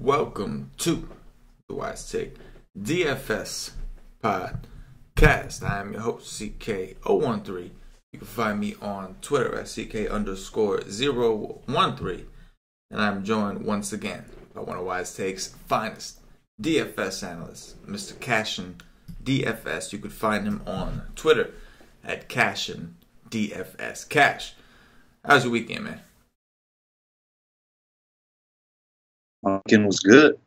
Welcome to the Wise Take DFS podcast. I am your host, CK013. You can find me on Twitter at CK_013. And I'm joined once again by one of Wise Take's finest DFS analysts, Mr. CashinDFS. You can find him on Twitter at CashinDFS. Cash, how's your weekend, man? My weekend was good.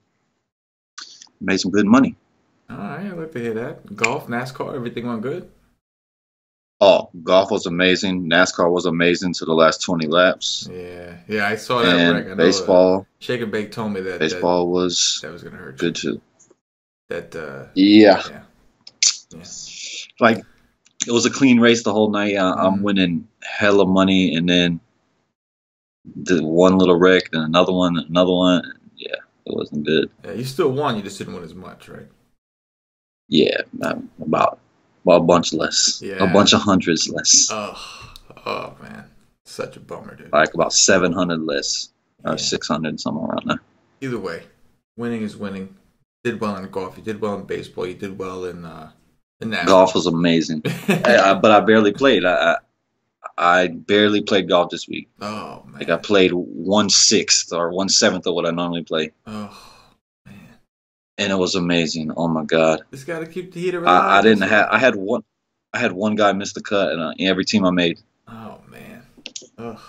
Made some good money. All right, I'd like to hear that. Golf, NASCAR, everything went good? Oh, golf was amazing. NASCAR was amazing to the last 20 laps. Yeah, I saw that. And wreck. I know baseball. Shake and Bake told me that baseball was that was going to hurt good you. too. Yeah. Like, it was a clean race the whole night. I'm winning hella money, and then the one little wreck, then another one. Yeah, it wasn't good. Yeah, you still won. You just didn't win as much, right? Yeah, about a bunch less. Yeah. A bunch of hundreds less. Oh man, such a bummer, dude. Like about 700 less, or 600, somewhere around there. Either way, winning is winning. You did well in golf. You did well in baseball. You did well in NASCAR. Golf was amazing, but I barely played. I barely played golf this week. Oh man! Like I played 1/6 or 1/7 of what I normally play. Oh man! And it was amazing. Oh my god! Just gotta keep the heat around. I had one guy miss the cut in every team I made. Oh man! Ugh.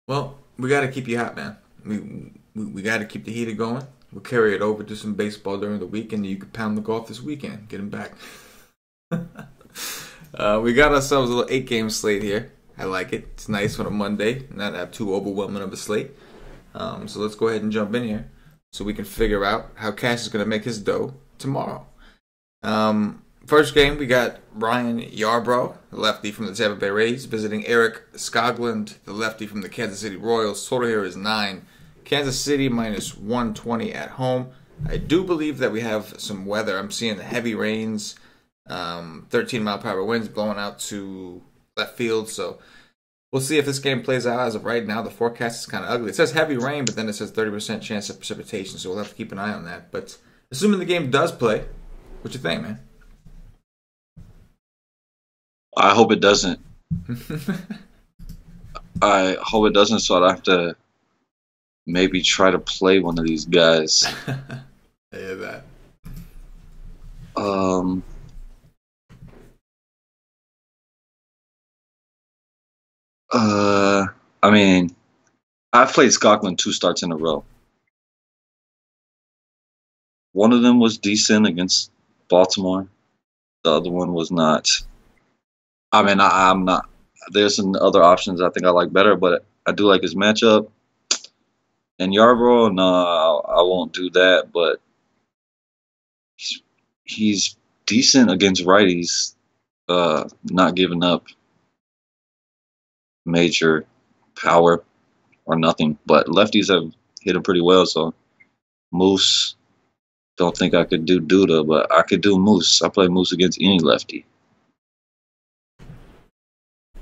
Well, we gotta keep you hot, man. We gotta keep the heater going. We'll carry it over to some baseball during the week, and you can pound the golf this weekend. Get him back. We got ourselves a little 8-game slate here. I like it. It's nice on a Monday, not have too overwhelming of a slate. So let's go ahead and jump in here so we can figure out how Cash is going to make his dough tomorrow. First game, we got Ryan Yarbrough, the lefty from the Tampa Bay Rays, visiting Eric Skoglund, the lefty from the Kansas City Royals. Total here is 9. Kansas City minus 120 at home. I do believe that we have some weather. I'm seeing the heavy rains. 13-mile-per-hour winds blowing out to left field, so we'll see if this game plays out. As of right now, the forecast is kind of ugly. It says heavy rain, but then it says 30% chance of precipitation, so we'll have to keep an eye on that. But assuming the game does play, what you think, man? I hope it doesn't. I hope it doesn't, so I'd have to maybe try to play one of these guys. I hear that. I mean, I've played Scotland 2 starts in a row. One of them was decent against Baltimore. The other one was not. I mean, I'm not. There's some other options I think I like better, but I do like his matchup. And Yarbrough, no, I won't do that, but he's decent against righties, not giving up major power or nothing, but lefties have hit him pretty well. So Moose, don't think I could do Duda, but I could do Moose. I play Moose against any lefty,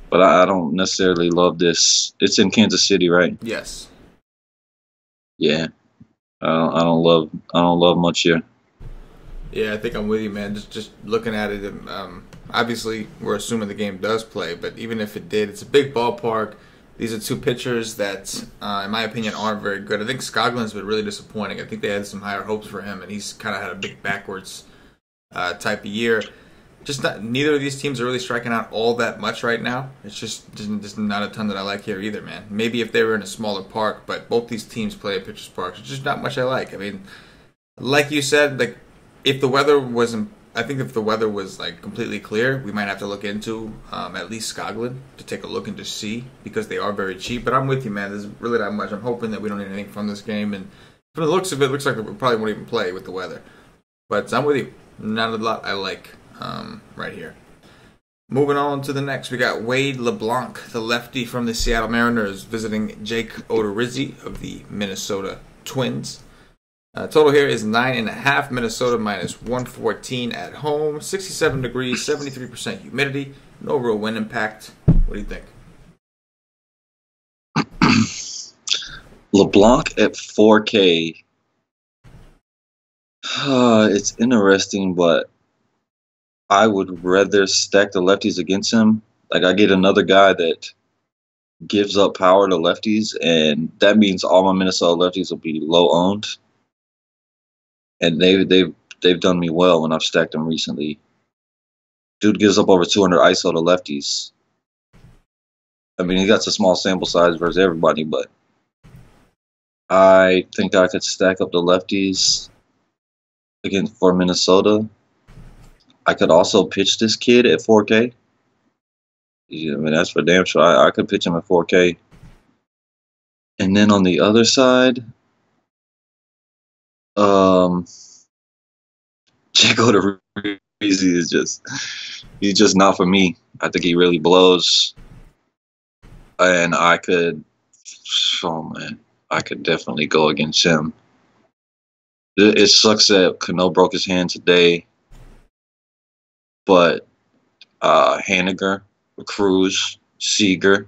but I don't necessarily love this. It's in Kansas City, right? Yes. Yeah, I don't love much here. Yeah, I think I'm with you, man. Just looking at it, obviously we're assuming the game does play, but even if it did, it's a big ballpark. These are two pitchers that, in my opinion, aren't very good. I think Skoglund's been really disappointing. I think they had some higher hopes for him, and he's kind of had a big backwards type of year. Neither of these teams are really striking out all that much right now. It's just not a ton that I like here either, man. Maybe if they were in a smaller park, but both these teams play at pitchers' parks. It's just not much I like. I mean, like you said, like if the weather wasn't. I think if the weather was like completely clear, we might have to look into at least Skoglund to take a look and just see, because they are very cheap. But I'm with you, man. There's really not much. I'm hoping that we don't need anything from this game, and from the looks of it, looks like we probably won't even play with the weather. But I'm with you. Not a lot I like right here. Moving on to the next, we got Wade LeBlanc, the lefty from the Seattle Mariners, visiting Jake Odorizzi of the Minnesota Twins. Total here is 9.5. Minnesota minus 114 at home. 67 degrees, 73% humidity. No real wind impact. What do you think? LeBlanc at 4K It's interesting, but I would rather stack the lefties against him. Like I get another guy that gives up power to lefties, and that means all my Minnesota lefties will be low owned. And they've done me well when I've stacked them recently. Dude gives up over 200 ISO to lefties. I mean, he got a small sample size versus everybody, but I think I could stack up the lefties again for Minnesota. I could also pitch this kid at 4K. Yeah, I mean, that's for damn sure. I could pitch him at 4K. And then on the other side, Jaco DeReezy he's just not for me. I think he really blows. And I could definitely go against him. It sucks that Cano broke his hand today, but Haniger, Cruz, Seager,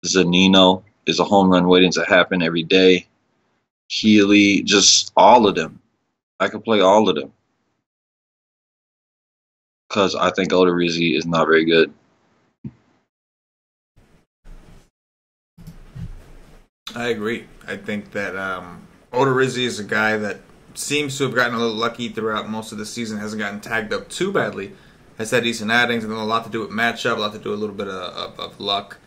Zanino is a home run waiting to happen every day. Healy, just all of them. I could play all of them because I think Odorizzi is not very good. I agree. I think that Odorizzi is a guy that seems to have gotten a little lucky throughout most of the season, hasn't gotten tagged up too badly, has had decent outings, and then a lot to do with matchup, a lot to do with a little bit of luck.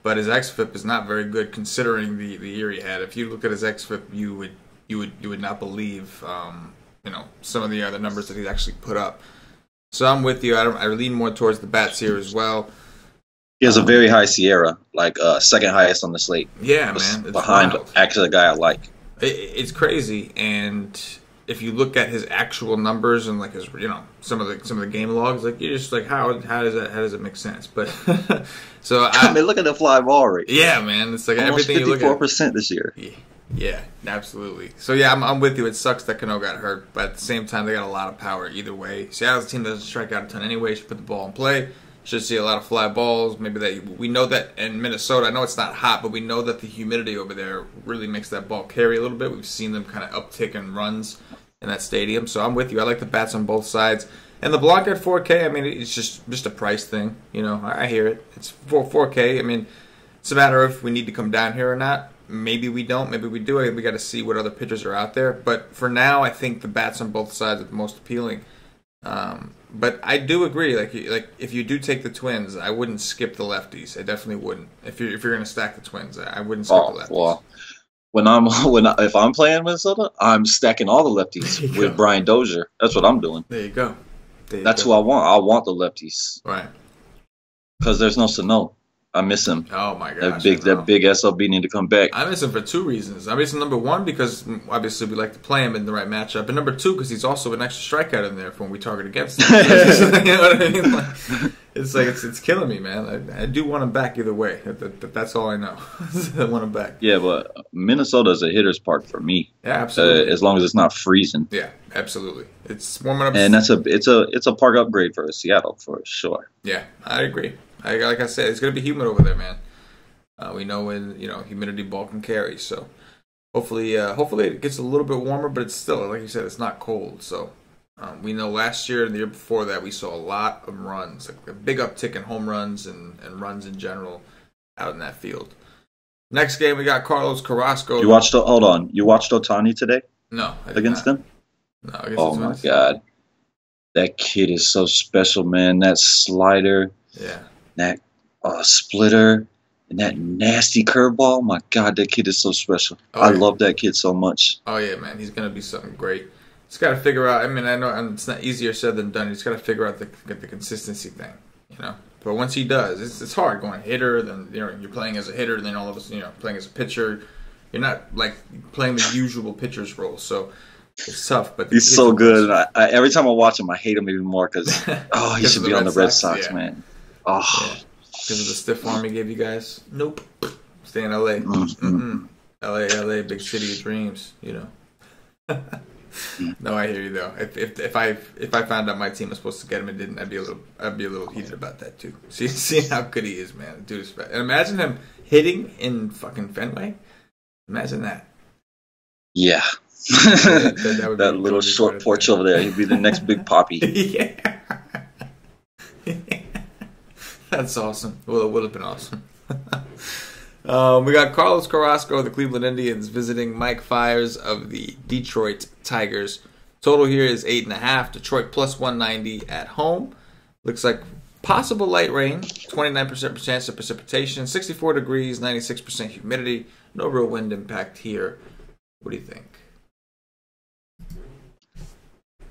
But his xFIP is not very good considering the year he had. If you look at his xFIP, you would not believe some of the other numbers that he's actually put up. So I'm with you. I lean more towards the bats here as well. He has a very high Sierra, like second highest on the slate. Yeah, man. It's behind wild. Actually a guy I like. It's crazy, and if you look at his actual numbers and like his some of the game logs, like you're just like how does it make sense? But so I mean, look at the fly ball rate. Yeah, man. It's like almost everything you look at. 54% this year. Yeah, absolutely. So yeah, I'm with you. It sucks that Cano got hurt, but at the same time, they got a lot of power either way. Seattle's team doesn't strike out a ton anyway. Should put the ball in play. Should see a lot of fly balls. Maybe we know that in Minnesota. I know it's not hot, but we know that the humidity over there really makes that ball carry a little bit. We've seen them kind of uptick in runs in that stadium. So I'm with you. I like the bats on both sides. And the block at 4K, I mean, it's just a price thing. I hear it. It's 4K. I mean, it's a matter of if we need to come down here or not. Maybe we don't. Maybe we do. We got to see what other pitchers are out there. But for now, I think the bats on both sides are the most appealing. But I do agree. Like if you do take the Twins, I wouldn't skip the lefties. I definitely wouldn't. If you're going to stack the Twins, I wouldn't skip the lefties. Well, if I'm playing Minnesota, I'm stacking all the lefties with Brian Dozier. That's what I'm doing. There you go. That's who I want. I want the lefties. Right. Because there's no Sano. I miss him. Oh my gosh. That big SOB need to come back. I miss him for two reasons. I miss him, number one, because obviously we like to play him in the right matchup, and number two, because he's also an extra strikeout in there for when we target against him. You know what I mean? It's killing me, man. I do want him back either way. That's all I know. I want him back. Yeah, but Minnesota's a hitter's park for me. Yeah, absolutely. As long as it's not freezing. Yeah, absolutely. It's warming up. And it's a park upgrade for Seattle for sure. Yeah, I agree. Like I said, it's going to be humid over there, man. We know when humidity ball can carry. So hopefully it gets a little bit warmer, but it's still, like you said, it's not cold. So we know last year and the year before that we saw a lot of runs, like a big uptick in home runs and runs in general out in that field. Next game we got Carlos Carrasco. You watched Otani today? No, against them. No, against oh my God, that kid is so special, man. That slider. Yeah. That splitter and that nasty curveball. My God, that kid is so special. I love that kid so much. Oh, yeah, man. He's going to be something great. He's got to figure out. I mean, I know it's not easier said than done. He's got to figure out the consistency thing, But once he does, it's hard going hitter. Then you're playing as a hitter. Then all of a sudden, playing as a pitcher. You're not like playing the usual pitcher's role. So it's tough. But he's so good. And every time I watch him, I hate him even more because he should be on the Red Sox, man. Oh, yeah. Because of the stiff arm he gave you guys? Nope. Stay in LA. LA, big city of dreams, No, I hear you though. If I found out my team was supposed to get him and didn't, I'd be a little heated about that too. Seeing how good he is, man. Dude is bad. And imagine him hitting in fucking Fenway. Imagine that. Yeah. That would That be little totally short part of porch it. over there. He'd be the next big poppy. Yeah. That's awesome. Well, it would have been awesome. We got Carlos Carrasco of the Cleveland Indians visiting Mike Fiers of the Detroit Tigers. Total here is 8.5. Detroit plus 190 at home. Looks like possible light rain. 29% chance of precipitation. 64 degrees. 96% humidity. No real wind impact here. What do you think?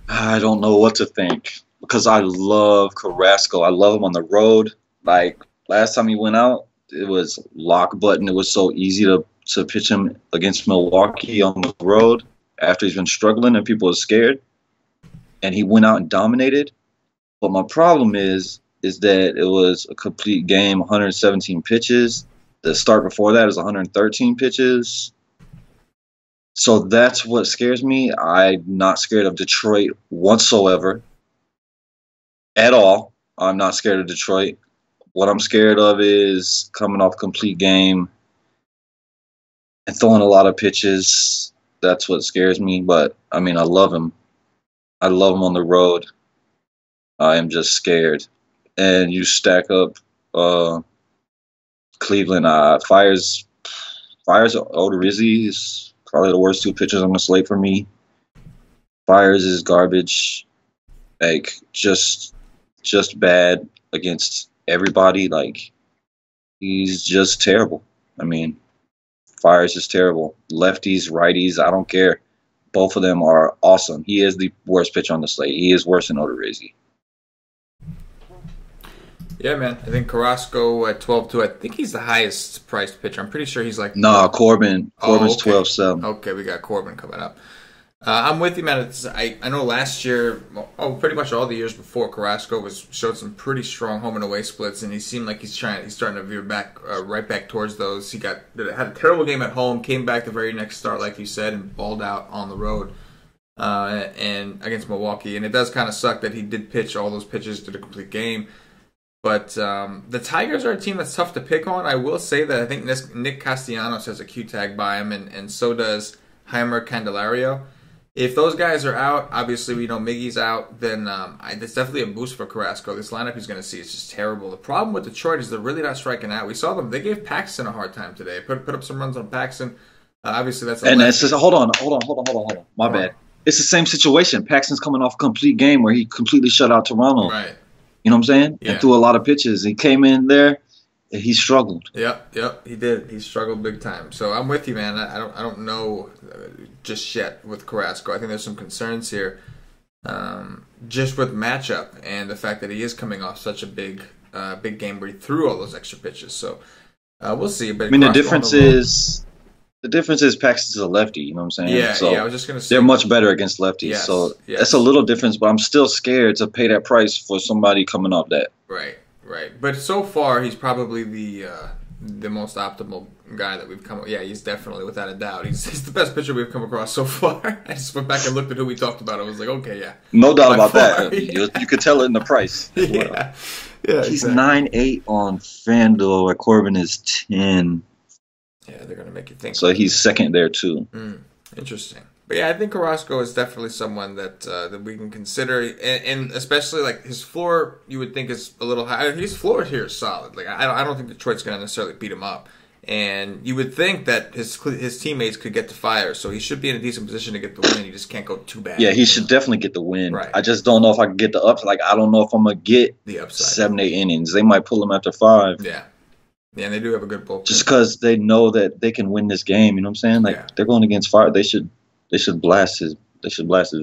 I don't know what to think because I love Carrasco. I love him on the road. Like last time he went out, it was lock button. It was so easy to pitch him against Milwaukee on the road after he's been struggling and people are scared. And he went out and dominated. But my problem is that it was a complete game, 117 pitches. The start before that is 113 pitches. So that's what scares me. I'm not scared of Detroit whatsoever. At all. I'm not scared of Detroit. What I'm scared of is coming off a complete game and throwing a lot of pitches. That's what scares me. But, I mean, I love him. I love him on the road. I am just scared. And you stack up Cleveland. Fiers Odorizzi is probably the worst two pitchers on the slate for me. Fiers is garbage. Like, just bad against everybody. Like, he's just terrible. I mean, Fiers is terrible. Lefties, righties, I don't care. Both of them are awesome. He is the worst pitcher on the slate. He is worse than Odorizzi. Yeah, man. I think Carrasco at 12-2. I think he's the highest priced pitcher. I'm pretty sure he's like... Nah, Corbin's okay. 12-7. Okay, we got Corbin coming up. I'm with you, man. I know last year, pretty much all the years before, Carrasco showed some pretty strong home and away splits, and he seemed like he's starting to veer back, right back towards those. He had a terrible game at home, came back the very next start, like you said, and balled out on the road and against Milwaukee. And it does kind of suck that he did pitch all those pitches to the complete game. But the Tigers are a team that's tough to pick on. I will say that I think Nick Castellanos has a Q tag by him, and so does Heimer Candelario. If those guys are out, obviously we know Miggy's out, then it's definitely a boost for Carrasco. This lineup he's going to see is just terrible. The problem with Detroit is they're really not striking out. We saw them. They gave Paxton a hard time today. Put up some runs on Paxton. Obviously that's... And it's just, hold on. My bad. It's the same situation. Paxton's coming off a complete game where he completely shut out Toronto. Right. You know what I'm saying? Yeah. And threw a lot of pitches. He came in there and he struggled. Yep, he did. He struggled big time. So I'm with you, man. I don't know just yet with Carrasco. I think there's some concerns here, just with matchup and the fact that he is coming off such a big game where he threw all those extra pitches. So we'll see. But I mean, the difference is Paxton's a lefty. You know what I'm saying? Yeah, so I was just gonna say they're much better against lefties. Yes, so yes. that's a little difference, but I'm still scared to pay that price for somebody coming off that. Right. But so far, he's probably the most optimal guy that we've come. Yeah, he's definitely, without a doubt, he's the best pitcher we've come across so far. I just went back and looked at who we talked about. I was like, okay, yeah, no doubt about far, that. Yeah. You could tell it in the price. Yeah, he's exactly. 9-8 on FanDuel, where Corbin is 10. Yeah, they're gonna make you think. So he's second there too. Interesting. But yeah, I think Carrasco is definitely someone that we can consider, and especially like his floor, you would think is a little high. His floor here is solid. Like I don't think Detroit's going to necessarily beat him up, and you would think that his teammates could get the fire, so he should be in a decent position to get the win. He just can't go too bad. Yeah, he should definitely get the win. Right. I just don't know if I can get the upside. Like I don't know if I'm gonna get The upside. 7-8 innings. They might pull him after 5. Yeah, and they do have a good bullpen. Just because they know that they can win this game. You know what I'm saying? Like they're going against Fire. They should blast his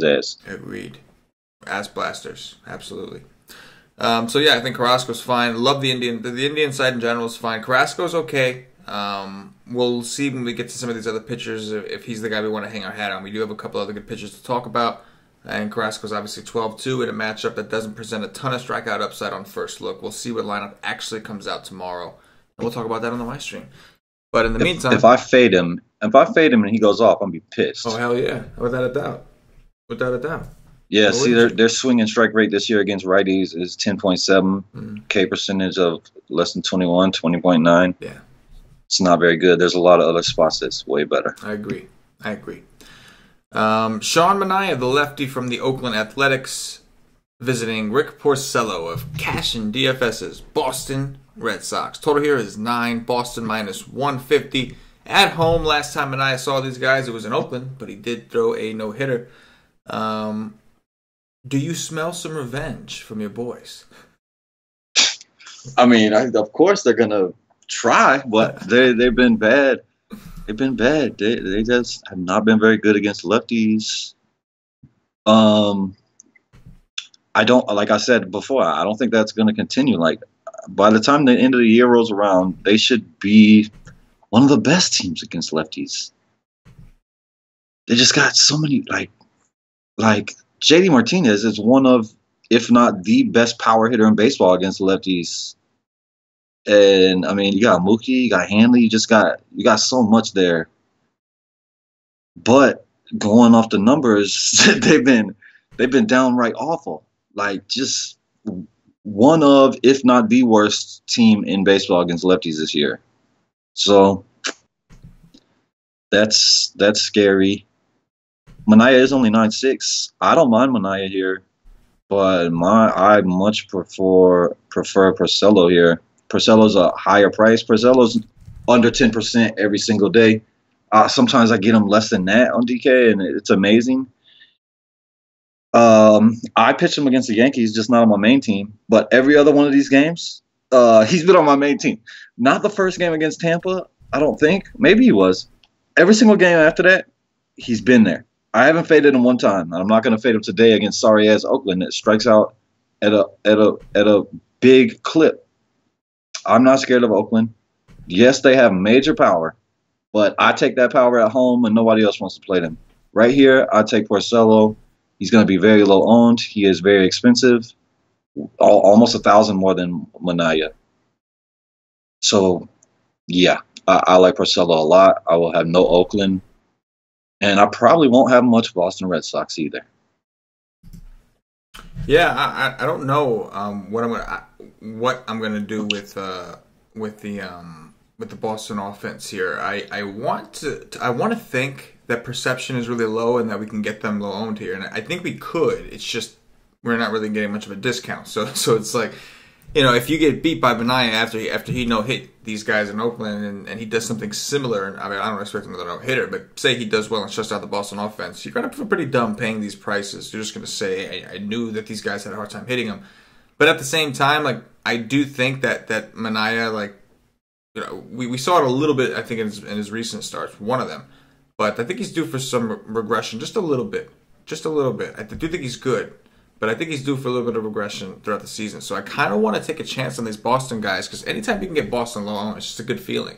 ass. Agreed. Ass blasters, absolutely. So yeah, I think Carrasco's fine. Love the Indian. The Indian side in general is fine. Carrasco's okay. We'll see when we get to some of these other pitchers if he's the guy we want to hang our hat on. We do have a couple other good pitchers to talk about. And Carrasco's obviously 12-2 in a matchup that doesn't present a ton of strikeout upside on first look. We'll see what lineup actually comes out tomorrow. And we'll talk about that on the live stream. But in the meantime, if I fade him and he goes off, I'm gonna be pissed. Oh hell yeah, without a doubt. Yeah, Well, see, their swing and strike rate this year against righties is 10.7. K percentage of less than 21, 20.9. Yeah, it's not very good. There's a lot of other spots that's way better. I agree. Sean Manaea, the lefty from the Oakland Athletics, visiting Rick Porcello of CashinDFS's Boston Red Sox. Total here is 9, Boston minus 150. At home, last time Manaea saw these guys, it was in Oakland, but he did throw a no-hitter. Do you smell some revenge from your boys? I mean, of course they're gonna try, but they've been bad. They've been bad. They just have not been very good against lefties. I don't, like I said before, I don't think that's gonna continue. Like, by the time the end of the year rolls around, they should be one of the best teams against lefties. They just got so many, like JD Martinez is one of, if not the best power hitter in baseball against lefties. And I mean, you got Mookie, you got Hanley, you got so much there. But going off the numbers, they've been downright awful. Like, just one of, if not the worst team in baseball against lefties this year. So that's scary. Manaea is only 9.6. I don't mind Manaea here, but I much prefer Porcello here. Porcello's a higher price. Porcello's under 10% every single day. Sometimes I get him less than that on DK, and it's amazing. I pitched him against the Yankees, just not on my main team. But every other one of these games, he's been on my main team. Not the first game against Tampa, I don't think. Maybe he was. Every single game after that, he's been there. I haven't faded him one time, and I'm not going to fade him today against sorry-ass Oakland. It strikes out at a big clip. I'm not scared of Oakland. Yes, they have major power, but I take that power at home, and nobody else wants to play them. Right here, I take Porcello. He's going to be very low owned. He is very expensive, almost 1,000 more than Manaea. So, yeah, I like Porcello a lot. I will have no Oakland. And I probably won't have much Boston Red Sox either. Yeah, I don't know what I'm gonna do with the Boston offense here. I want to think that perception is really low and that we can get them low owned here, and I think we could. It's just we're not really getting much of a discount. So it's like, you know, if you get beat by Manaea after he no-hit these guys in Oakland and he does something similar, and I mean, I don't expect another no-hitter, but say he does well and shuts out the Boston offense, you're going to feel pretty dumb paying these prices. You're just going to say, I knew that these guys had a hard time hitting him. But at the same time, like, I do think that Manaea, like, you know, we saw it a little bit, I think, in his recent starts, one of them. But I think he's due for some regression, just a little bit. Just a little bit. I do think he's good. But I think he's due for a little bit of regression throughout the season. So I kind of want to take a chance on these Boston guys because anytime you can get Boston low on, it's just a good feeling.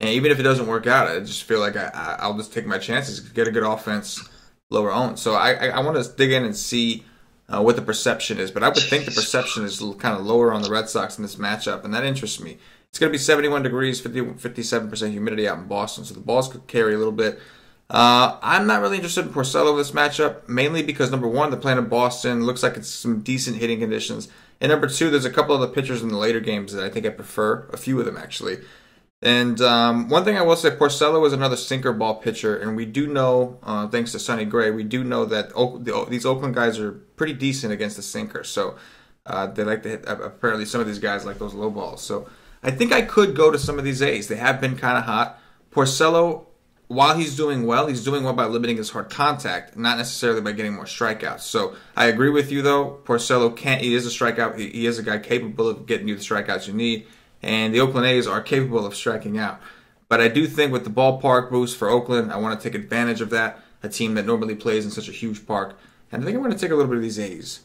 And even if it doesn't work out, I just feel like I'll just take my chances, get a good offense, lower owned. So I want to dig in and see what the perception is. But I would think the perception is kind of lower on the Red Sox in this matchup, and that interests me. It's going to be 71 degrees, 57% humidity out in Boston, so the balls could carry a little bit. I'm not really interested in Porcello this matchup, mainly because, number one, they're playing in Boston. Looks like it's some decent hitting conditions. And number two, there's a couple of the pitchers in the later games that I think I prefer, a few of them actually. And one thing I will say, Porcello is another sinker ball pitcher, and we do know, thanks to Sonny Gray, we do know that these Oakland guys are pretty decent against the sinker. So they like to hit, apparently some of these guys like those low balls. So I think I could go to some of these A's. They have been kind of hot. Porcello, while he's doing well by limiting his hard contact, not necessarily by getting more strikeouts. So I agree with you, though. Porcello he is a strikeout. He is a guy capable of getting you the strikeouts you need. And the Oakland A's are capable of striking out. But I do think with the ballpark boost for Oakland, I want to take advantage of that, a team that normally plays in such a huge park. And I think I'm going to take a little bit of these A's.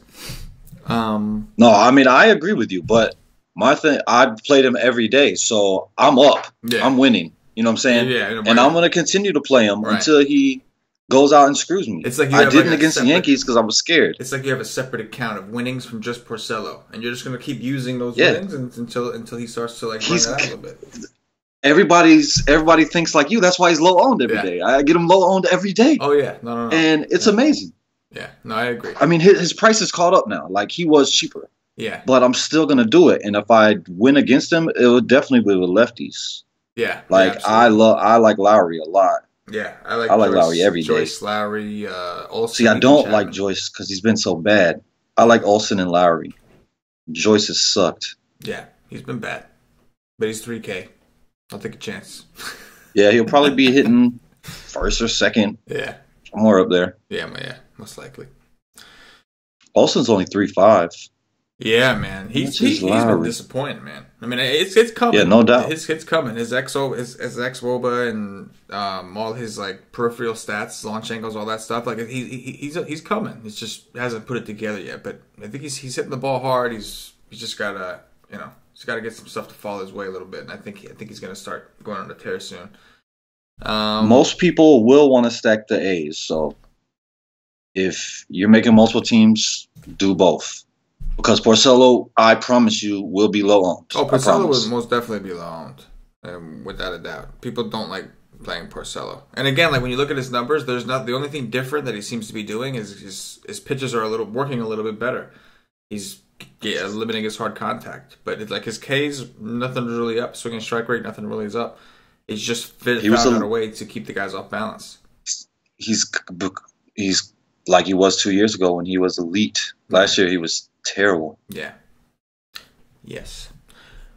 No, I mean, I agree with you. But my thing, I played him every day, so I'm up. Yeah. I'm winning. You know what I'm saying? Yeah, and I'm going to continue to play him until he goes out and screws me. It's like I didn't against the Yankees because I was scared. It's like you have a separate account of winnings from just Porcello, and you're just going to keep using those winnings until he starts to like run it out a little bit. Everybody thinks like you. That's why he's low owned every day. I get him low owned every day. Oh yeah, no. And it's amazing. Yeah, no, I agree. I mean, his price is caught up now. Like, he was cheaper. Yeah. But I'm still going to do it, and if I win against him, it would definitely be with lefties. Yeah. Like, I like Lowry a lot. Yeah, I I like Joyce, Lowry every day. Joyce, Lowry, Olsen. See, I don't like Joyce because he's been so bad. I like Olsen and Lowry. Joyce has sucked. Yeah, he's been bad. But he's 3K. I'll take a chance. Yeah, he'll probably be hitting first or second. Yeah. Somewhere up there. Yeah, most likely. Olsen's only 3.5. Yeah, man. He's been disappointing, man. I mean, it's coming. Yeah, no doubt. It's coming. His xWOBA and all his like peripheral stats, launch angles, all that stuff. Like he's coming. It's just hasn't put it together yet. But I think he's hitting the ball hard. He's just gotta he's gotta get some stuff to fall his way a little bit. And I think he's gonna start going on the tear soon. Most people will want to stack the A's. So if you're making multiple teams, do both. Because Porcello, I promise you, will be low owned. Oh, Porcello will most definitely be low owned, without a doubt. People don't like playing Porcello. And again, like when you look at his numbers, there's not the only thing different that he seems to be doing is his pitches are working a little bit better. He's limiting his hard contact, but it's like his K's, nothing's really up. Swinging strike rate, nothing really is up. He's just found out a way to keep the guys off balance. He's like he was 2 years ago when he was elite. Last year he was terrible. Yeah. Yes.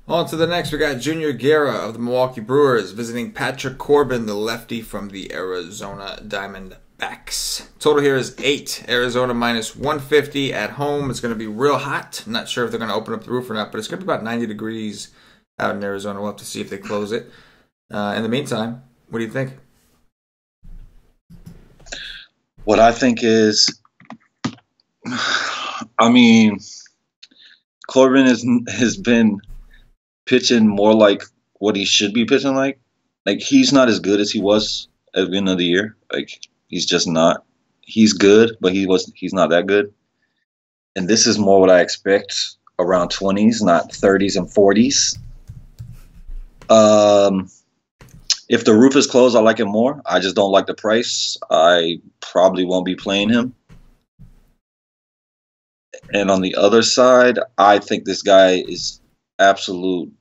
On to the next. We got Junior Guerra of the Milwaukee Brewers visiting Patrick Corbin, the lefty from the Arizona Diamondbacks. Total here is 8. Arizona minus 150 at home. It's going to be real hot. I'm not sure if they're going to open up the roof or not, but it's going to be about 90 degrees out in Arizona. We'll have to see if they close it. In the meantime, what do you think? What I think is, I mean, Corbin has been pitching more like what he should be pitching like. Like, he's not as good as he was at the beginning of the year. Like, he's just not. He's good, but he's not that good. And this is more what I expect, around 20s, not 30s and 40s. If the roof is closed, I like him more. I just don't like the price. I probably won't be playing him. And on the other side, I think this guy is absolutely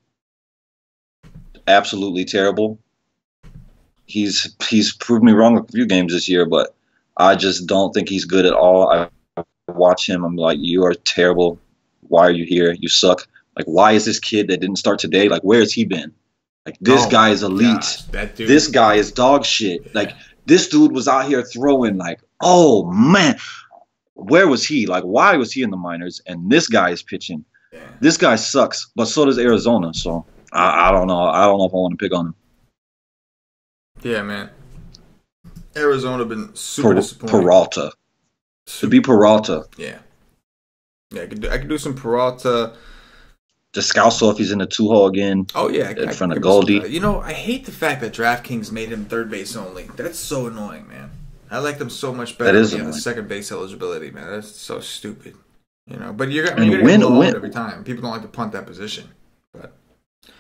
terrible. He's proved me wrong a few games this year, but I just don't think he's good at all. I watch him. I'm like, you are terrible. Why are you here? You suck. Like, why is this kid that didn't start today? Like, where has he been? Like, this guy is elite. Gosh, this guy is dog shit. Yeah. Like, this dude was out here throwing like, oh, man. Where was he? Like, why was he in the minors? And this guy is pitching. Yeah. This guy sucks, but so does Arizona. So, I don't know. I don't know if I want to pick on him. Yeah, man. Arizona been super disappointing. Peralta. It'd be Peralta. Yeah. Yeah, I could do some Peralta. Descalso if he's in the 2-hole again. Oh, yeah. In front of Goldie. You know, I hate the fact that DraftKings made him third base only. That's so annoying, man. I like them so much better when you have the second base eligibility, man. That's so stupid. You know, but you're going to get every time. People don't like to punt that position. But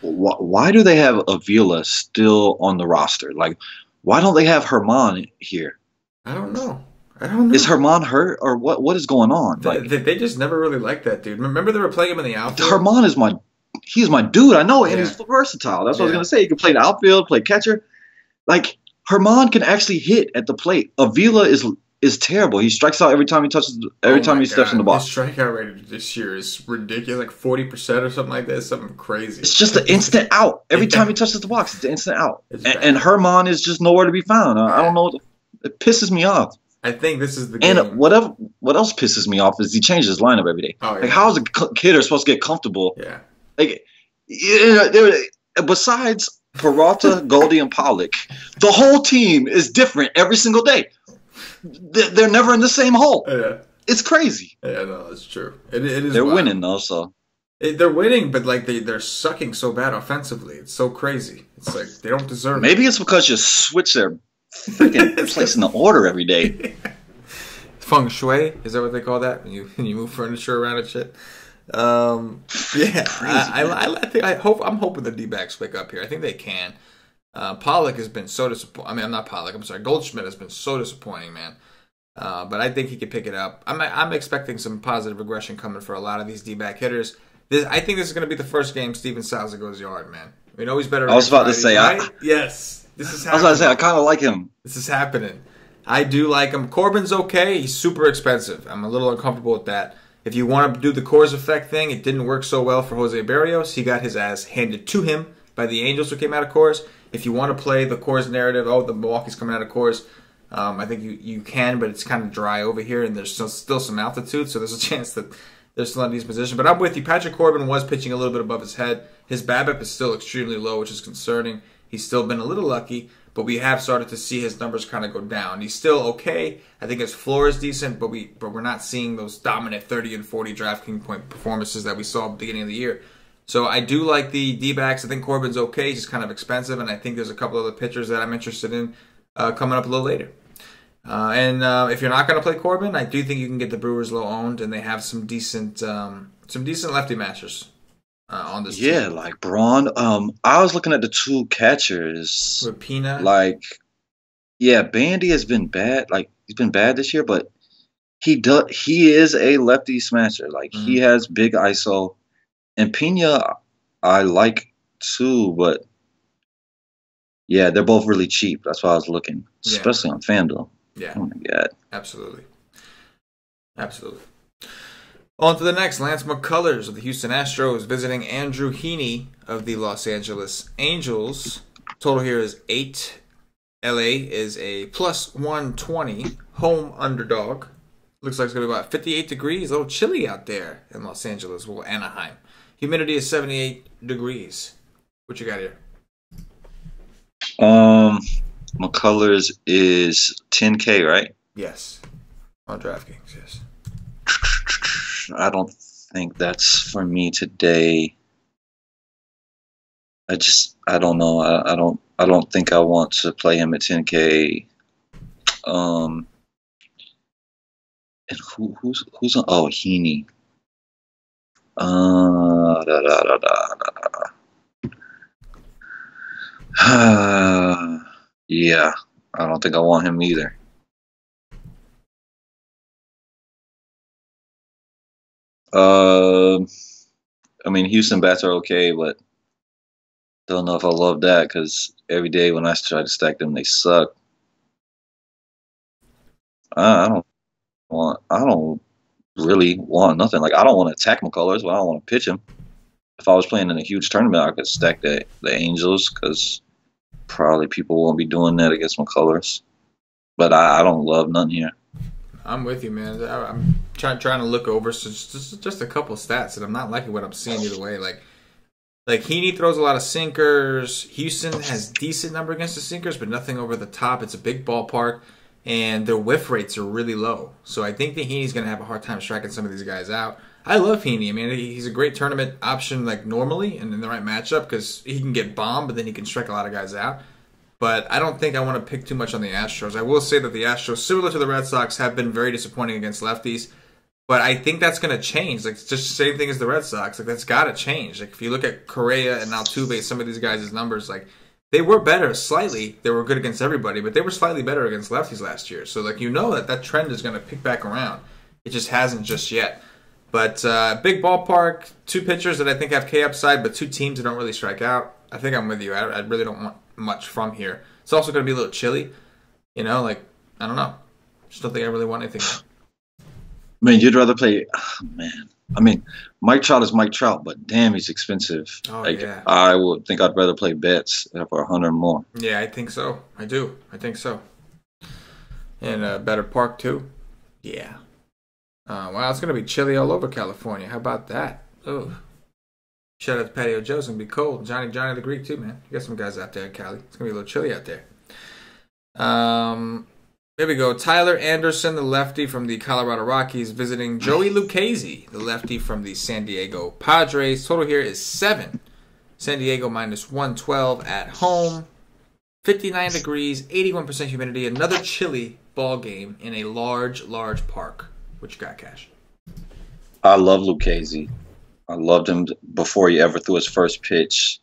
why do they have Avila still on the roster? Like, why don't they have Herman here? I don't know. Is Herman hurt or what is going on? They just never really liked that dude. Remember they were playing him in the outfield? Herman is he's my dude. I know, and he's versatile. That's what I was going to say. He can play the outfield, play catcher. Like, Herman can actually hit at the plate. Avila is terrible. He strikes out every time he steps in the box. His strikeout rate this year is ridiculous, like 40% or something like that. Something crazy. It's just an instant out. Every time he touches the box, it's an instant out. And Herman is just nowhere to be found. I don't know. It pisses me off. I think this is the game. And what else pisses me off is he changes his lineup every day. Oh, yeah. Like, how is a kidder supposed to get comfortable? Yeah. Like, besides Peralta, Goldie, and Pollock, the whole team is different every single day. They're never in the same hole. Yeah. It's crazy. Yeah, no, that's true. It is. They're winning though, so. They're winning, but like they're sucking so bad offensively. It's so crazy. It's like they don't deserve it. Maybe it's because you switch their freaking place in the order every day. Feng shui, is that what they call that? When you move furniture around and shit. Yeah, crazy, I'm hoping the D-backs wake up here. I think they can. Pollock has been so disappointing. I mean, I'm not Pollock. I'm sorry. Goldschmidt has been so disappointing, man. But I think he can pick it up. I'm expecting some positive regression coming for a lot of these D-back hitters. I think this is going to be the first game Steven Souza goes yard, man. We know he's better. I was about to say, right? Yes. This is I was about to say, I happening. kind of like him. This is happening. I do like him. Corbin's okay. He's super expensive. I'm a little uncomfortable with that. If you want to do the Coors effect thing, it didn't work so well for Jose Barrios. He got his ass handed to him by the Angels who came out of Coors. If you want to play the Coors narrative, oh, the Milwaukee's coming out of Coors, I think you can, but it's kind of dry over here, and there's still some altitude, so there's a chance that they're still in these positions. But I'm with you. Patrick Corbin was pitching a little bit above his head. His BABIP is still extremely low, which is concerning. He's still been a little lucky, but we have started to see his numbers kind of go down. He's still okay. I think his floor is decent, but we're not seeing those dominant 30 and 40 DraftKings point performances that we saw at the beginning of the year. So I do like the D-backs. I think Corbin's okay. He's just kind of expensive, and I think there's a couple other pitchers that I'm interested in coming up a little later. If you're not going to play Corbin, I do think you can get the Brewers low owned, and they have some decent lefty matchers on this Yeah, team. like Braun. I was looking at the two catchers. Rapina. Like, yeah, Bandy has been bad. Like, he's been bad this year, but he is a lefty smasher. Like, he has big ISO. And Pena, I like too, but yeah, they're both really cheap. That's why I was looking, especially on FanDuel. Yeah. Oh my God. Absolutely. On to the next. Lance McCullers of the Houston Astros visiting Andrew Heaney of the Los Angeles Angels. Total here is 8. LA is a plus 120 home underdog. Looks like it's going to be about 58 degrees. A little chilly out there in Los Angeles, well, Anaheim. Humidity is 78 degrees. What you got here? McCullers is 10K, right? Yes. On DraftKings, yes. I don't think that's for me today. I don't know. I don't think I want to play him at 10K. And who's on? Oh, Heaney. Yeah, I don't think I want him either. I mean, Houston bats are okay, but don't know if I love that because every day when I try to stack them, they suck. I don't really want nothing. Like, I don't want to attack McCullers, but I don't want to pitch him. If I was playing in a huge tournament, I could stack the Angels because probably people won't be doing that against McCullers. But I don't love none here. I'm with you, man. I'm trying to look over just a couple stats, and I'm not liking what I'm seeing either way. Like Heaney throws a lot of sinkers. Houston has decent number against the sinkers, but nothing over the top. It's a big ballpark, and their whiff rates are really low. So I think that Heaney's going to have a hard time striking some of these guys out. I love Heaney. I mean, he's a great tournament option, like normally, and in the right matchup because he can get bombed, but then he can strike a lot of guys out. But I don't think I want to pick too much on the Astros. I will say that the Astros, similar to the Red Sox, have been very disappointing against lefties. But I think that's going to change. Like, it's just the same thing as the Red Sox. Like, that's got to change. Like, if you look at Correa and Altuve, some of these guys' numbers, like, they were better slightly. They were good against everybody, but they were slightly better against lefties last year. So, like, you know that trend is going to pick back around. It just hasn't just yet. But big ballpark, two pitchers that I think have K upside, but two teams that don't really strike out. I think I'm with you. I really don't want much from here. It's also going to be a little chilly. You know, like, I don't know. Just don't think I really want anything. Man, you'd rather play. Oh, man, I mean, Mike Trout is Mike Trout, but damn, he's expensive. Oh, like, yeah. I would think I'd rather play Betts for 100 more. Yeah, I think so. I do. I think so. And a better park, too? Yeah. Wow, it's going to be chilly all over California. How about that? Oh. Shout out to Patio Joe's. It's going to be cold. Johnny the Greek, too, man. You got some guys out there in Cali. It's going to be a little chilly out there. Here we go. Tyler Anderson, the lefty from the Colorado Rockies, visiting Joey Lucchesi, the lefty from the San Diego Padres. Total here is 7. San Diego minus 112 at home. 59 degrees, 81% humidity. Another chilly ball game in a large park. What you got, Cash? I love Lucchesi. I loved him before he ever threw his first pitch.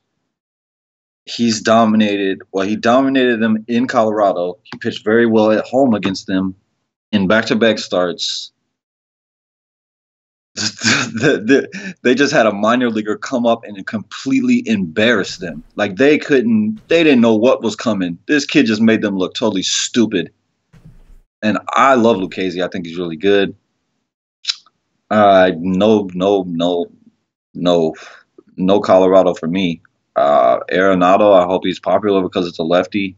He's dominated. Well, he dominated them in Colorado. He pitched very well at home against them in back-to-back starts. They just had a minor leaguer come up and completely embarrass them. Like they didn't know what was coming. This kid just made them look totally stupid. And I love Lucchesi. I think he's really good. No Colorado for me. Arenado, I hope he's popular because it's a lefty.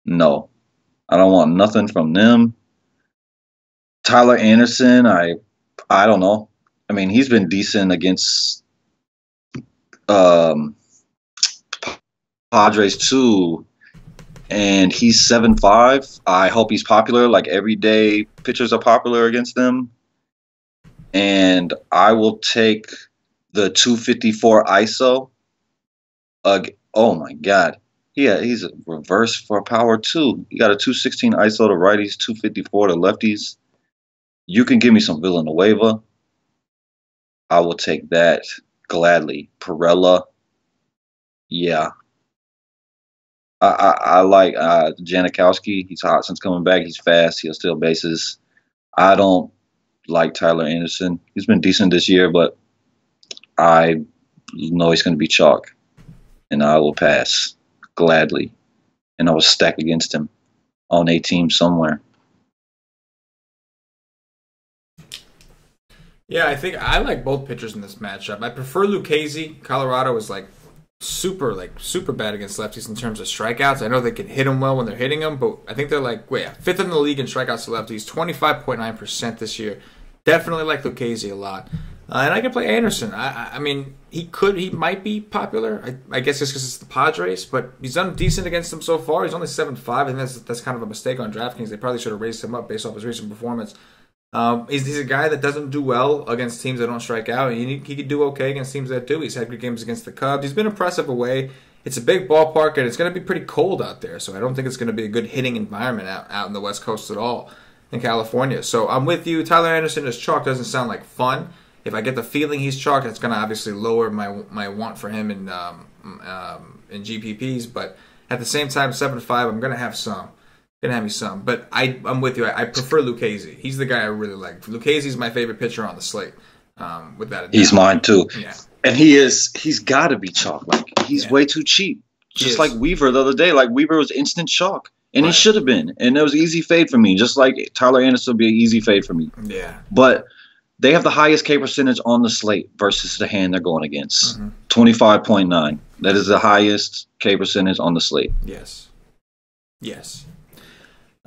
No, I don't want nothing from them. Tyler Anderson, I don't know. I mean, he's been decent against Padres too, and he's 7.5. I hope he's popular. Like everyday pitchers are popular against them, and I will take the 254 ISO. Oh my God, yeah, he's a reverse for power too. You got a 216 ISO to righties, 254 to lefties. You can give me some Villanueva. I will take that gladly. Perella, yeah. I like Janikowski. He's hot since coming back. He's fast. He'll steal bases. I don't like Tyler Anderson. He's been decent this year, but I know he's going to be chalk, and I will pass gladly, and I will stack against him on a team somewhere. Yeah, I think I like both pitchers in this matchup. I prefer Lucchesi. Colorado is super bad against lefties in terms of strikeouts. I know they can hit them well when they're hitting them, but I think they're fifth in the league in strikeouts to lefties, 25.9% this year. Definitely like Lucchesi a lot. And I can play Anderson. I mean, he might be popular. I guess just because it's the Padres, but he's done decent against them so far. He's only 7.5, and that's kind of a mistake on DraftKings. They probably should have raised him up based off his recent performance. He's a guy that doesn't do well against teams that don't strike out. He could do okay against teams that do. He's had good games against the Cubs. He's been impressive away. It's a big ballpark, and it's going to be pretty cold out there, so I don't think it's going to be a good hitting environment out in the West Coast at all in California. So I'm with you. Tyler Anderson as chalk doesn't sound like fun. If I get the feeling he's chalk, it's going to obviously lower my want for him in GPPs, but at the same time, 7.5, I'm going to have some. Gonna have me some, but I'm with you. I prefer Lucchesi. He's the guy I really like. Lucchesi's my favorite pitcher on the slate. Without a doubt. He's mine too. Yeah, and he's got to be chalk. Like he's way too cheap. Just like Weaver the other day. Like Weaver was instant chalk, and he should have been. And it was easy fade for me. Just like Tyler Anderson would be an easy fade for me. Yeah, but they have the highest K percentage on the slate versus the hand they're going against. 25.9. That is the highest K percentage on the slate. Yes.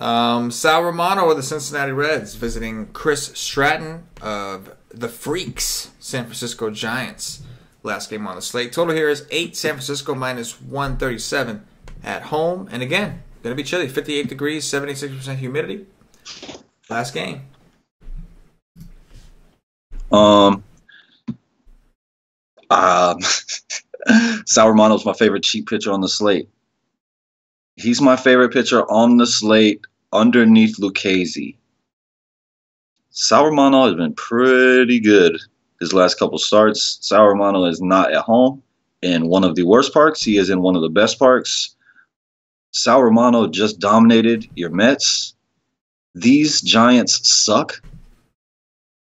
Sal Romano of the Cincinnati Reds visiting Chris Stratton of the Freaks, San Francisco Giants. Last game on the slate. Total here is 8. San Francisco minus 137 at home. And again, going to be chilly. 58 degrees, 76% humidity. Last game. Sal Romano is my favorite cheap pitcher on the slate. He's my favorite pitcher on the slate underneath Lucchesi. Sal Romano has been pretty good his last couple starts. Sal Romano is not at home in one of the worst parks. He is in one of the best parks. Sal Romano just dominated your Mets. These Giants suck.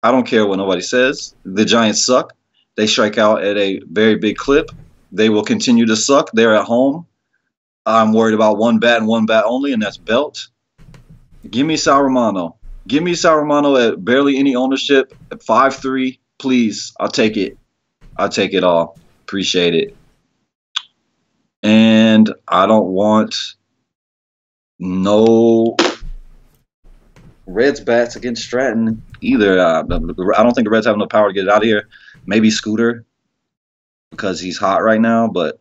I don't care what nobody says. The Giants suck. They strike out at a very big clip. They will continue to suck. They're at home. I'm worried about one bat and one bat only, and that's Belt. Give me Sal Romano. Give me Sal Romano at barely any ownership at 5.3. Please, I'll take it. I'll take it all. Appreciate it. And I don't want no Reds bats against Stratton either. I don't think the Reds have enough power to get it out of here. Maybe Scooter because he's hot right now, but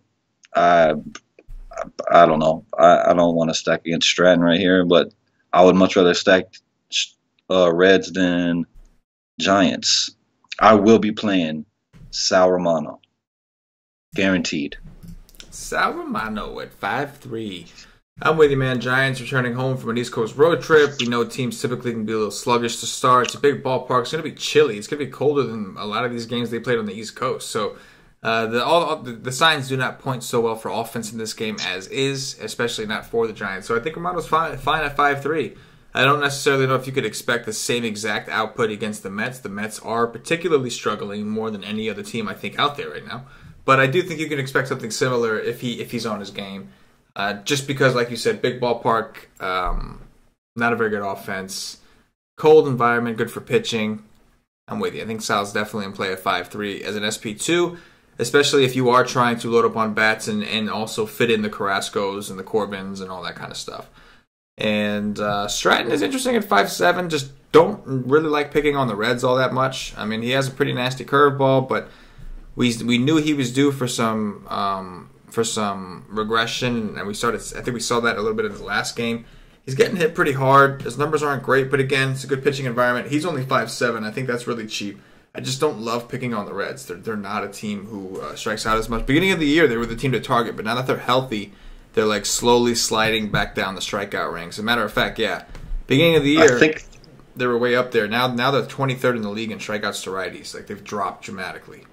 I don't know. I don't want to stack against Stratton right here, but I would much rather stack Reds than Giants. I will be playing Sal Romano. Guaranteed. Sal Romano at 5.3. I'm with you, man. Giants returning home from an East Coast road trip. We know teams typically can be a little sluggish to start. It's a big ballpark. It's going to be chilly. It's going to be colder than a lot of these games they played on the East Coast. So the signs do not point so well for offense in this game as is, especially not for the Giants. So I think Romano's fine at 5.3. I don't necessarily know if you could expect the same exact output against the Mets. The Mets are particularly struggling more than any other team I think out there right now. But I do think you can expect something similar if he's on his game. Just because, like you said, big ballpark, not a very good offense, cold environment, good for pitching. I'm with you. I think Sal's definitely in play at 5.3 as an SP2, especially if you are trying to load up on bats and also fit in the Carrascos and the Corbins and all that kind of stuff. And Stratton is interesting at 5.7. Just don't really like picking on the Reds all that much. I mean, he has a pretty nasty curveball, but we knew he was due for some regression, and I think we saw that a little bit in his last game. He's getting hit pretty hard. His numbers aren't great, but again, it's a good pitching environment. He's only 5.7. I think that's really cheap. I just don't love picking on the Reds. They're not a team who strikes out as much. Beginning of the year, they were the team to target, but now that they're healthy, they're like slowly sliding back down the strikeout ranks. As a matter of fact, yeah, beginning of the year, they were way up there. Now they're 23rd in the league in strikeouts to righties. Like, they've dropped dramatically.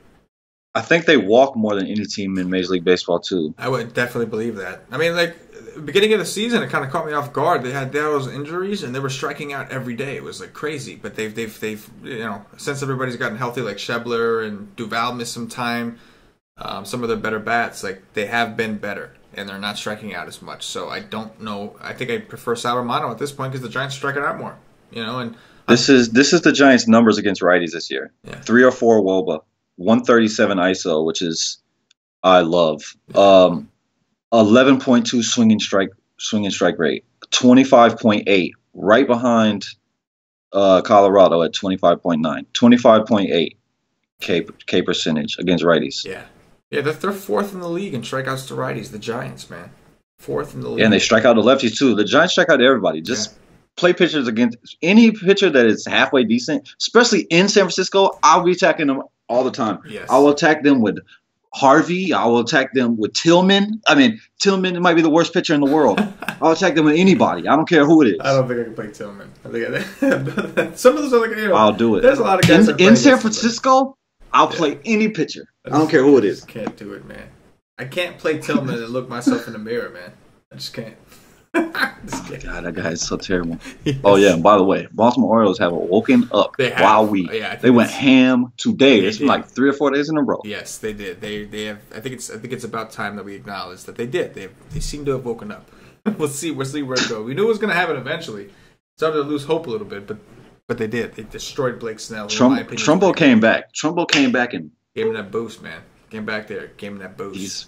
I think they walk more than any team in Major League Baseball too. I would definitely believe that. I mean, like, beginning of the season, it kind of caught me off guard. They had those injuries, and they were striking out every day. It was like crazy. But they've since everybody's gotten healthy, like Schebler and Duvall missed some time. Some of their better bats, like, they have been better, and they're not striking out as much. So I don't know. I think I prefer Sal Romano at this point because the Giants are striking out more. And this is the Giants' numbers against righties this year. Yeah. 304 WOBA. 137 ISO, which is I love. 11.2 swing and strike rate. 25.8, right behind Colorado at 25.9. 25.8 K percentage against righties. Yeah, they're fourth in the league in strikeouts to righties. The Giants, man, fourth in the league. Yeah, and they strike out the lefties too. The Giants strike out everybody. Just play pitchers against any pitcher that is halfway decent, especially in San Francisco. I'll be attacking them all the time. Yes. I will attack them with Harvey. I will attack them with Tillman. I mean, Tillman might be the worst pitcher in the world. I'll attack them with anybody. I don't care who it is. I don't think I can play Tillman. I think some of those other I'll do it. There's a lot of guys in San Francisco. I'll play any pitcher. I don't care who it is. I can't do it, man. I can't play Tillman and look myself in the mirror, man. I just can't. Oh my God, that guy is so terrible. Yes. Oh yeah, and by the way, Baltimore Orioles have woken up they went ham today. It's been like 3 or 4 days in a row. Yes, they did. They have. I think it's about time that we acknowledge that they did. They seem to have woken up. We'll see where it goes. We knew it was going to happen eventually. Started to lose hope a little bit, but they did. They destroyed Blake Snell. Trumbo came back. Trumbo came back and gave him that boost, man. Came back there, gave him that boost.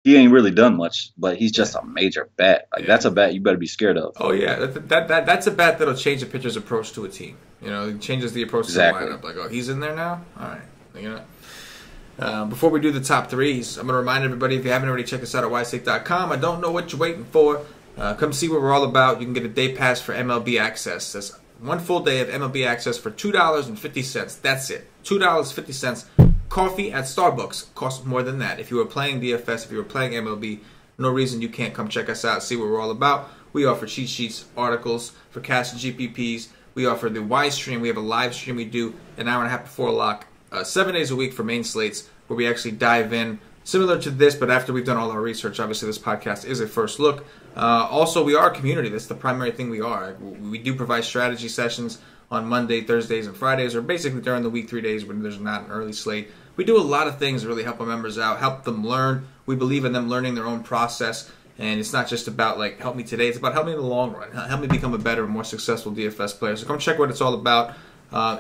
He ain't really done much, but he's just a major bat. Like that's a bat you better be scared of. Oh yeah, that's a bat that'll change the pitcher's approach to a team. It changes the approach to the lineup. Like, oh, he's in there now. All right, Before we do the top threes, I'm gonna remind everybody, if you haven't already, check us out at wisestake.com. I don't know what you're waiting for. Come see what we're all about. You can get a day pass for MLB access. That's one full day of MLB access for $2.50. That's it. $2.50. Coffee at Starbucks costs more than that. If you were playing DFS, if you were playing MLB, no reason you can't come check us out, see what we're all about. We offer cheat sheets, articles for cash and GPPs. We offer the Wise stream. We have a live stream we do an hour and a half before lock, 7 days a week for main slates, where we actually dive in, similar to this, but after we've done all our research. Obviously, this podcast is a first look. Also, we are a community. That's the primary thing we are. We do provide strategy sessions on Monday, Thursdays, and Fridays, or basically during the week 3 days when there's not an early slate. We do a lot of things to really help our members out, help them learn. We believe in them learning their own process, and it's not just about, like, help me today. It's about help me in the long run, help me become a better, more successful DFS player. So come check what it's all about.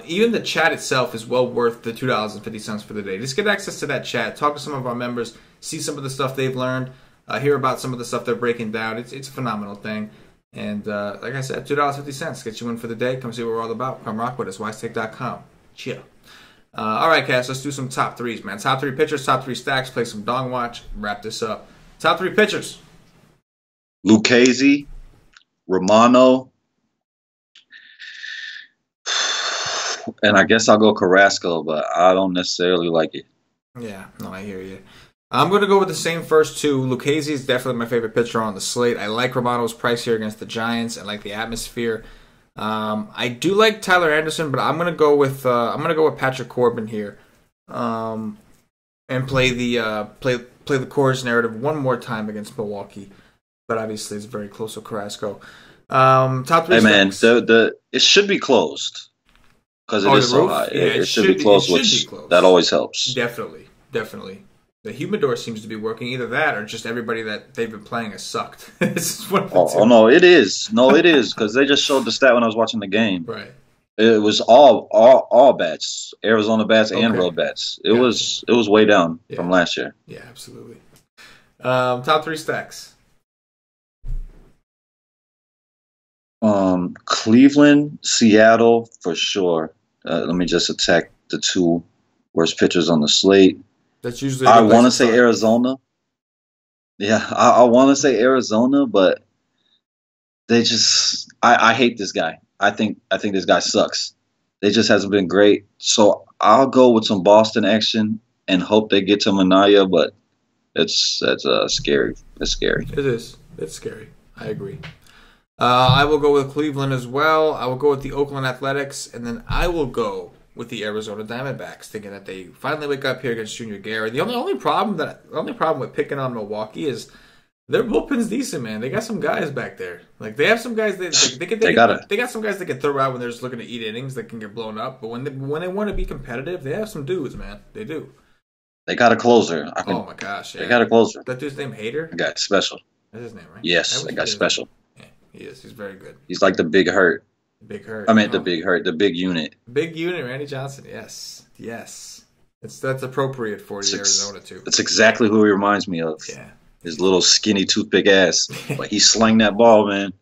Even the chat itself is well worth the $2.50 for the day. Just get access to that chat, talk to some of our members, see some of the stuff they've learned, hear about some of the stuff they're breaking down. It's a phenomenal thing. And like I said, $2.50 gets you in for the day. Come see what we're all about. Come rock with us, wisestake.com. Chill. All right, Cass, let's do some top threes, man. Top three pitchers, top three stacks, play some Dong Watch, wrap this up. Top three pitchers. Lucchesi, Romano, and I guess I'll go Carrasco, but I don't necessarily like it. Yeah, no, I hear you. I'm going to go with the same first two. Lucchesi is definitely my favorite pitcher on the slate. I like Romano's price here against the Giants. I like the atmosphere. I do like Tyler Anderson, but I'm gonna go with Patrick Corbin here, and play the Coors narrative one more time against Milwaukee. But obviously, it's very close with Carrasco. Top three Hey man, stacks. it should be closed because it Oh, is the so roof? high. Yeah, It should be closed, it should which be closed. that always helps. Definitely, definitely. The humidor seems to be working. Either that or just everybody that they've been playing has sucked. It's one of the two. Oh no, it is. No, it is because they just showed the stat when I was watching the game. Right. It was all bats, Arizona bats and Okay. road bats. It Gotcha. was way down Yeah. from last year. Yeah, absolutely. Top three stacks. Cleveland, Seattle for sure. Let me just attack the two worst pitchers on the slate. That's usually. I want to say Arizona. Yeah, I want to say Arizona, but they just I hate this guy. I think this guy sucks. They just hasn't been great. So I'll go with some Boston action and hope they get to Manaya, but that's scary. It's scary. It is. It's scary. I agree. I will go with Cleveland as well. I will go with the Oakland Athletics, and then I will go with the Arizona Diamondbacks, thinking that they finally wake up here against Junior Guerra. The only problem with picking on Milwaukee is their bullpen's decent, man. They got some guys back there. Like they have some guys they got some guys that can throw out when they're just looking to eat innings that can get blown up. But when they want to be competitive, they have some dudes, man. They do. They got a closer. Oh my gosh, yeah. They got a closer. That dude's name Hader. They got special. That's his name, right? Yes, they got special. Yeah, he is. He's very good. He's like the big hurt. Big hurt. I meant the big hurt, the big unit. Big unit, Randy Johnson. Yes, yes. That's appropriate for the Arizona too. That's exactly who he reminds me of. Yeah. His little skinny toothpick ass. But he slang that ball, man.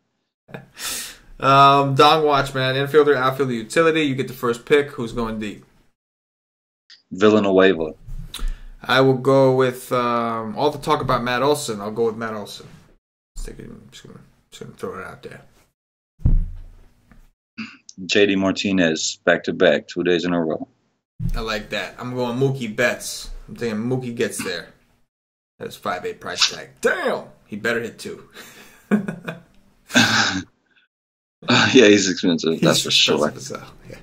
Dong watch, man. Infielder, outfielder, utility. You get the first pick. Who's going deep? Villanueva. I will go with all the talk about Matt Olson. I'll go with Matt Olson. Just gonna throw it out there. JD Martinez, back to back, 2 days in a row. I like that. I'm going Mookie Betts. I'm thinking Mookie gets there. That's 5.8 price tag. Damn, he better hit 2. Yeah, he's expensive. That's for sure. So, yeah.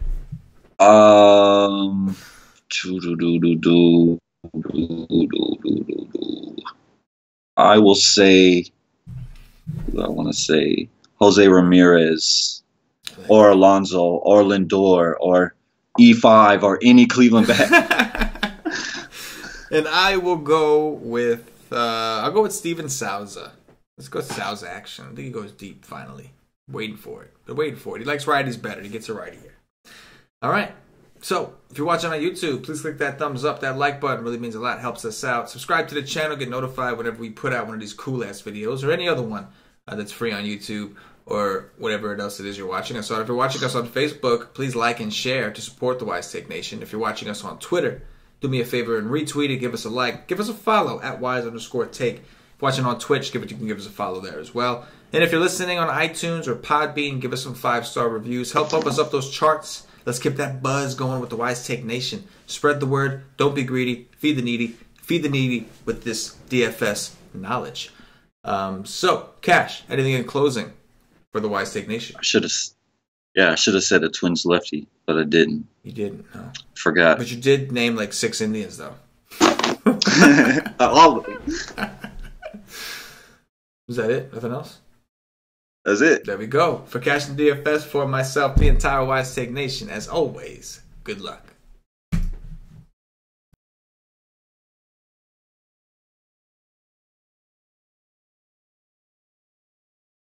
I will say. Who do I want to say? Jose Ramirez, or Alonso, or Lindor, or E5, or any Cleveland bat. And I will go with I'll go with Steven Souza. Let's go Souza action. I think he goes deep finally. Waiting for it. They're waiting for it. He likes righties better. He gets a righty here. All right. So, if you're watching on YouTube, please click that thumbs up. That like button really means a lot. Helps us out. Subscribe to the channel. Get notified whenever we put out one of these cool-ass videos or any other one that's free on YouTube or whatever else it is you're watching us on. If you're watching us on Facebook, please like and share to support the Wise Take Nation. If you're watching us on Twitter, do me a favor and retweet it. Give us a like. Give us a follow at @wise_take. If you're watching on Twitch, you can give us a follow there as well. And if you're listening on iTunes or Podbean, give us some 5-star reviews. Help bump us up those charts. Let's keep that buzz going with the Wise Take Nation. Spread the word. Don't be greedy. Feed the needy. Feed the needy with this DFS knowledge. So, Cash, anything in closing for the Wise Take Nation? I should have said the Twins lefty, but I didn't. You didn't, no. Forgot. But you did name like 6 Indians, though. All of them. Was that it? Nothing else? That's it. There we go. For CashinDFS, for myself, the entire Wise Take Nation, as always, good luck.